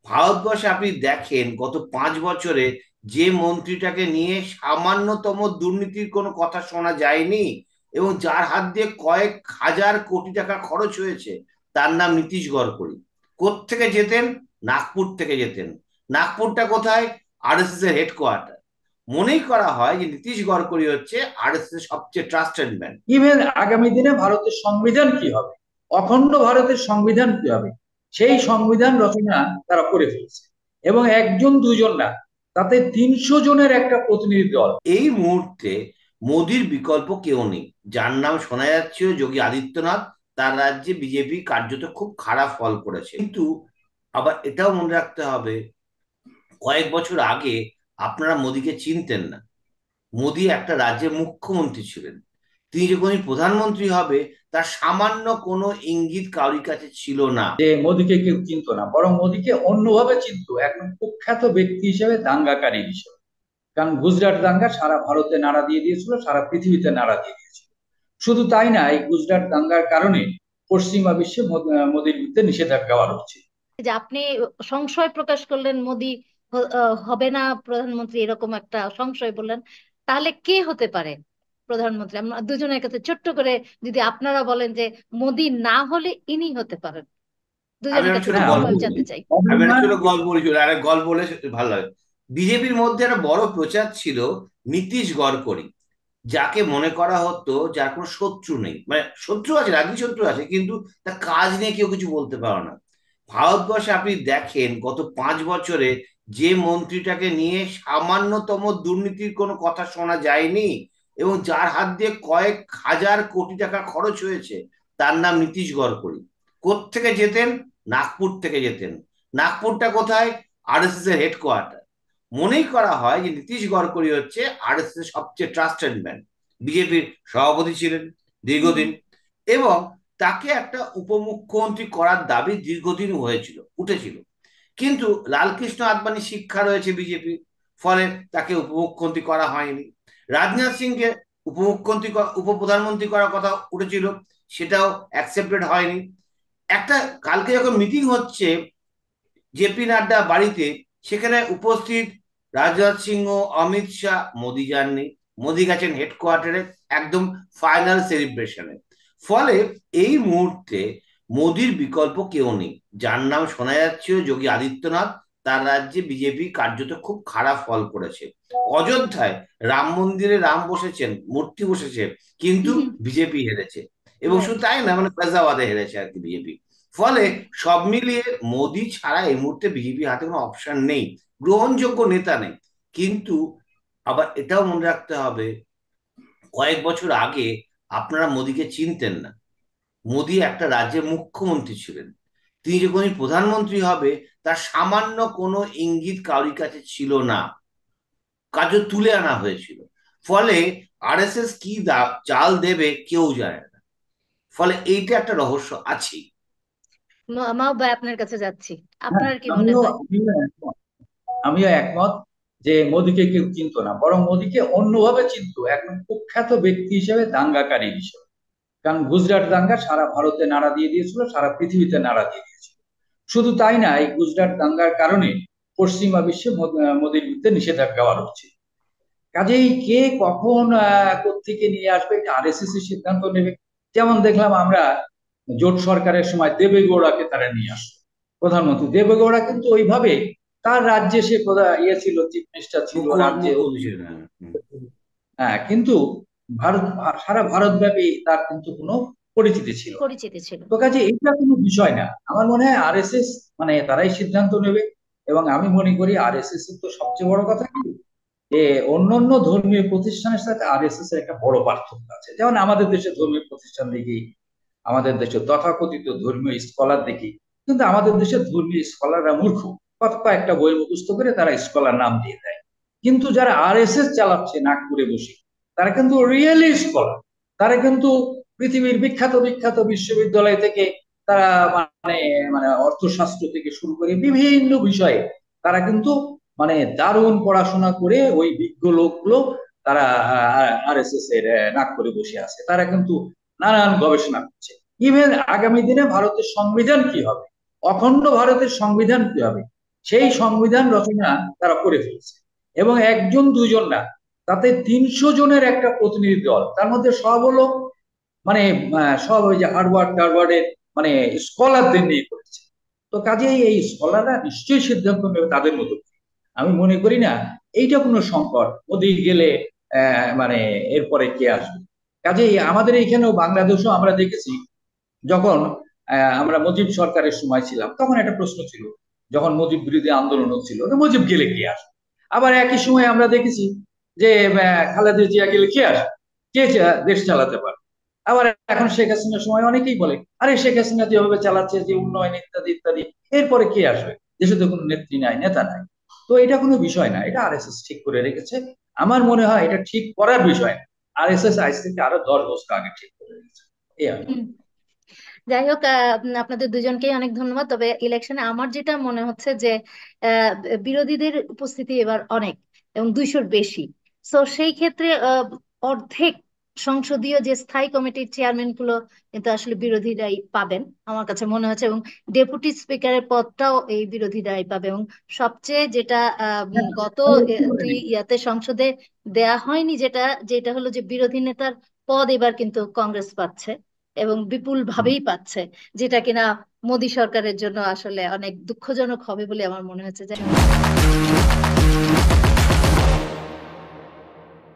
ভারতবর্ষে আপনি দেখেন গত 5 বছরে যে মন্ত্রীটাকে নিয়ে সামান্যতম দুর্নীতির কোনো কথা শোনা যায়নি এবং যার হাত দিয়ে কয়েক হাজার কোটি টাকা খরচ হয়েছে, তার নাম নীতিশ গডকরি। কোত্থেকে যেতেন? নাগপুর থেকে যেতেন। নাগপুরটা কোথায়? আরএসএস এর হেডকোয়ার্টার। মনেই করা হয় যে নীতিশ গডকরি হচ্ছে আরএসএস এর সবচেয়ে ট্রাস্টেড ম্যান। ইভেন আগামী দিনে ভারতের সংবিধান কি হবে, অখণ্ড ভারতের সংবিধান কি হবে, সেই সংবিধান রচনা তারা করে ফেলছে। এবং একজন দুজন না, তাতে 300 জনের একটা প্রতিনিধি দল। এই মুহূর্তে মোদির বিকল্প কেউ নেই। যার নাম শোনা যাচ্ছিল যোগী আদিত্যনাথ। তার রাজ্যে বিজেপি কার্যত খুব খারাপ ফল করেছে, কিন্তু আবার এটাও মনে রাখতে হবে, কয়েক বছর আগে আপনারা মোদিকে চিনতেন না। মোদি একটা রাজ্যের মুখ্যমন্ত্রী ছিলেন। তিনি যখন প্রধানমন্ত্রী হবে, তার সামান্য কোনো ইঙ্গিত কারোর কাছে ছিল না। যে মোদিকে কেউ চিনতো না, বরং মোদিকে অন্যভাবে চিনতো, একজন কুখ্যাত ব্যক্তি হিসেবে, দাঙ্গাকারী হিসেবে। কারণ গুজরাট দাঙ্গা সারা ভারতে নাড়া দিয়ে দিয়েছিল, সারা পৃথিবীতে নাড়া দিয়ে দিয়েছিল। শুধু তাই না, এই গুজরাট দাঙ্গার কারণে পশ্চিমা বিশ্বে মোদির বিরুদ্ধে নিষেধাজ্ঞা আরোপ ছিল। যে আপনি সংশয় প্রকাশ করলেন মোদি হবে না প্রধানমন্ত্রী, এরকম একটা সংশয় বললেন। তাহলে কে হতে পারে প্রধানমন্ত্রী? আমরা দুজনের কাছে ছোট্ট করে যদি আপনারা বলেন যে মোদি না হলে ইনি হতে পারেন, আমি দুজনের একটা কাছে ছোট হ্যাঁ, ছোট্ট গল্প করে বলি। জানতে চাই। আমি একটা অবশ্যই। ছোট গল্প বলি, আর এক গল্প বলে ভালো লাগে। বিজেপির মধ্যে একটা বড় প্রচার ছিল নীতিশ গডকরি, যাকে মনে করা হতো যার কোনো শত্রু নেই, মানে শত্রু আছে, রাজনীতি শত্রু আছে, কিন্তু তার কাজ নিয়ে কেউ কিছু বলতে পারে না। ভারতবর্ষে আপনি দেখেন গত 5 বছরে যে মন্ত্রীটাকে নিয়ে সামান্যতম দুর্নীতির কোনো কথা শোনা যায়নি এবং যার হাত দিয়ে কয়েক হাজার কোটি টাকা খরচ হয়েছে, তার নাম নীতিশ গডকরি। কোত্থেকে যেতেন? নাগপুর থেকে যেতেন। নাগপুরটা কোথায়? আরএসএস এর হেডকোয়ার্টার। মনেই করা হয় যে নীতিশ গডকরি হচ্ছে আরএসএস এর সবচেয়ে ট্রাস্টেড ম্যান। বিজেপির সভাপতি ছিলেন দীর্ঘদিন, এবং তাকে একটা উপমুখ্যমন্ত্রী করার দাবি দীর্ঘদিন হয়েছিল, উঠেছিল। কিন্তু লালকৃষ্ণ আদবানি শিক্ষা রয়েছে বিজেপি, ফলে তাকে উপমুখ্যমন্ত্রী করা হয়নি। রাজনাথ সিংকে উপমুখ্যমন্ত্রী উপপ্রধানমন্ত্রী করার কথা উঠেছিল, সেটাও অ্যাকসেপ্টেড হয়নি। একটা কালকে যখন মিটিং হচ্ছে জেপি নাড্ডা বাড়িতে, সেখানে উপস্থিত রাজনাথ সিংহ, অমিত শাহ, মোদি যাননি। মোদি গেছেন হেডকোয়ার্টারে একদম ফাইনাল সেলিব্রেশনে। ফলে এই মুহূর্তে মোদির বিকল্প কেউ নেই। যার নাম শোনা যাচ্ছিল যোগী আদিত্যনাথ। তার রাজ্যে বিজেপি কার্যত খুব খারাপ ফল করেছে। অযোধ্যায় রাম মন্দিরে রাম বসেছেন, মূর্তি বসেছে, কিন্তু বিজেপি হেরেছে। এবং শুধু রাইট। তাই না, মানে ফৈজাবাদে হেরেছে আর কি বিজেপি। ফলে সব মিলিয়ে মোদি ছাড়া এই মুহূর্তে বিজেপির হাতে কোনো অপশন নেই, গ্রহণযোগ্য নেতা নেই। কিন্তু আবার এটাও মনে রাখতে হবে, কয়েক বছর আগে আপনারা মোদিকে চিনতেন না। মোদি একটা রাজ্যের মুখ্যমন্ত্রী ছিলেন। তিনি যখন প্রধানমন্ত্রী হবে, তার সামান্য কোনো ইঙ্গিত কারোর কাছে ছিল না, কার্য তুলে আনা হয়েছিল। ফলে আরএসএস কি চাল দেবে কেউ জানে না। ফলে এইটা একটা রহস্য আছেই। মাও ভাই, আপনার কাছে যাচ্ছি, হ্যাঁ, আপনার কি মনে আমিও হয়? আমিও একমত। আমিও একমত যে মোদিকে কেউ চিনতো না, বরং মোদিকে অন্যভাবে চিনতো, একজন কুখ্যাত ব্যক্তি হিসেবে, দাঙ্গাকারী হিসেবে। কারণ গুজরাট দাঙ্গা সারা ভারতে নাড়া দিয়ে দিয়েছিল, সারা পৃথিবীতে নাড়া দিয়ে দিয়েছিল। শুধু তাই না, এই গুজরাট দাঙ্গার কারণে পশ্চিমা বিশ্বে মোদির বিরুদ্ধে নিষেধাজ্ঞা আরোপ ছিল। কাজেই কে কখন কোত্থেকে নিয়ে আসবে, এটা আরএসএস এর সিদ্ধান্ত নেবে। যেমন দেখলাম আমরা জোট সরকারের সময় দেবেগৌড়াকে তারা নিয়ে আসলো প্রধানমন্ত্রী। দেবেগৌড়া কিন্তু ওইভাবে তার রাজ্যে সে ছিল, চিফ মিনিস্টার ছিল রাজ্যে। মুখ্যমন্ত্রী ছিলেন, হ্যাঁ। হ্যাঁ, কিন্তু ভারত, সারা ভারতব্যাপী তার কিন্তু কোনো পরিচিতি ছিল না। পরিচিতি ছিল। তো কাজে এটা কোনো বিষয় না, আমার মনে হয় আরএসএস মানে তারাই সিদ্ধান্ত নেবে। এবং আমি মনে করি আরএসএস এর তো সবচেয়ে বড় কথা কি, যে অন্যান্য ধর্মীয় প্রতিষ্ঠানের সাথে আরএসএস এর একটা বড় পার্থক্য আছে। যেমন আমাদের দেশে ধর্মীয় প্রতিষ্ঠান দেখি, আমাদের দেশে তথাকথিত ধর্মীয় স্কলার দেখি, কিন্তু আমাদের দেশের ধর্মীয় স্কলাররা মূর্খ। কয়েকটা বই মুখস্থ করে তারা স্কলার নাম দিয়ে দেয়। কিন্তু যারা আরএসএস চালাচ্ছে নাগপুরে বসে, তারা কিন্তু রিয়েলি স্কলার। তারা কিন্তু পৃথিবীর বিখ্যাত বিখ্যাত বিশ্ববিদ্যালয় থেকে তারা মানে মানে অর্থশাস্ত্র থেকে শুরু করে বিভিন্ন বিষয়ে তারা কিন্তু মানে দারুণ পড়াশোনা করে ওই বিজ্ঞ লোকগুলো তারা আরএসএস এর নাক করে বসে আছে। তারা কিন্তু নানান গবেষণা করছে। ইভেন আগামী দিনে ভারতের সংবিধান কি হবে, অখণ্ড ভারতের সংবিধান কি হবে, সেই সংবিধান রচনা তারা করে ফেলছে, এবং একজন দুজন না, তাতে 300 জনের একটা প্রতিনিধি দল, তার মধ্যে সব হলো মানে সব ওই যে হার্ভার্ড টার্ভার্ডের মানে স্কলারদের নিয়ে করেছে। তো কাজেই এই স্কলাররা নিশ্চয়ই সিদ্ধান্ত নেবে তাদের মতো করে। আমি মনে করি না এইটা কোনো সংকট, মোদি গেলে মানে এরপরে কে আসবে। কাজেই আমাদের এইখানেও বাংলাদেশও আমরা দেখেছি, যখন আমরা মুজিব সরকারের সময় ছিলাম তখন একটা প্রশ্ন ছিল, যখন মুজিব বিরোধী আন্দোলন হচ্ছিল যে মুজিব গেলে কে আসবে। আবার একই সময় আমরা দেখেছি যে খালেদা জিয়া গেলে কে আসবে, কে দেশ চালাতে পারে। আবার এখন শেখ হাসিনার সময় অনেকেই বলে, আরে শেখ হাসিনা যেভাবে চালাচ্ছে, যে উন্নয়ন ইত্যাদি ইত্যাদি, এরপরে কে আসবে, দেশে তো কোনো নেত্রী নাই, নেতা নাই। তো এটা কোনো বিষয় না, এটা আরএসএস ঠিক করে রেখেছে। আমার মনে হয় এটা ঠিক করার বিষয় না, আরএসএস আজ থেকে আরো 10 বছর আগে ঠিক করে রেখেছে। এই আর কি। হুম। যাই হোক, আপনাদের দুজনকেই অনেক ধন্যবাদ। তবে ইলেকশনে আমার যেটা মনে হচ্ছে যে আহ, বিরোধীদের উপস্থিতি এবার অনেক, এবং 200-র বেশি। তো সেই ক্ষেত্রে অর্ধেক সংসদীয় যে স্থায়ী কমিটির চেয়ারম্যান গুলো কিন্তু আসলে বিরোধীরাই পাবেন আমার কাছে মনে হচ্ছে, এবং ডেপুটি স্পিকারের পদটাও এই বিরোধীরাই পাবে। এবং সবচেয়ে যেটা গত দুই ইয়াতে সংসদে দেয়া হয়নি, যেটা যেটা হলো যে বিরোধী নেতার পদ এবার কিন্তু কংগ্রেস পাচ্ছে, এবং বিপুল ভাবেই পাচ্ছে, যেটা কিনা মোদী সরকারের জন্য আসলে অনেক দুঃখজনক হবে বলে আমার মনে হচ্ছে।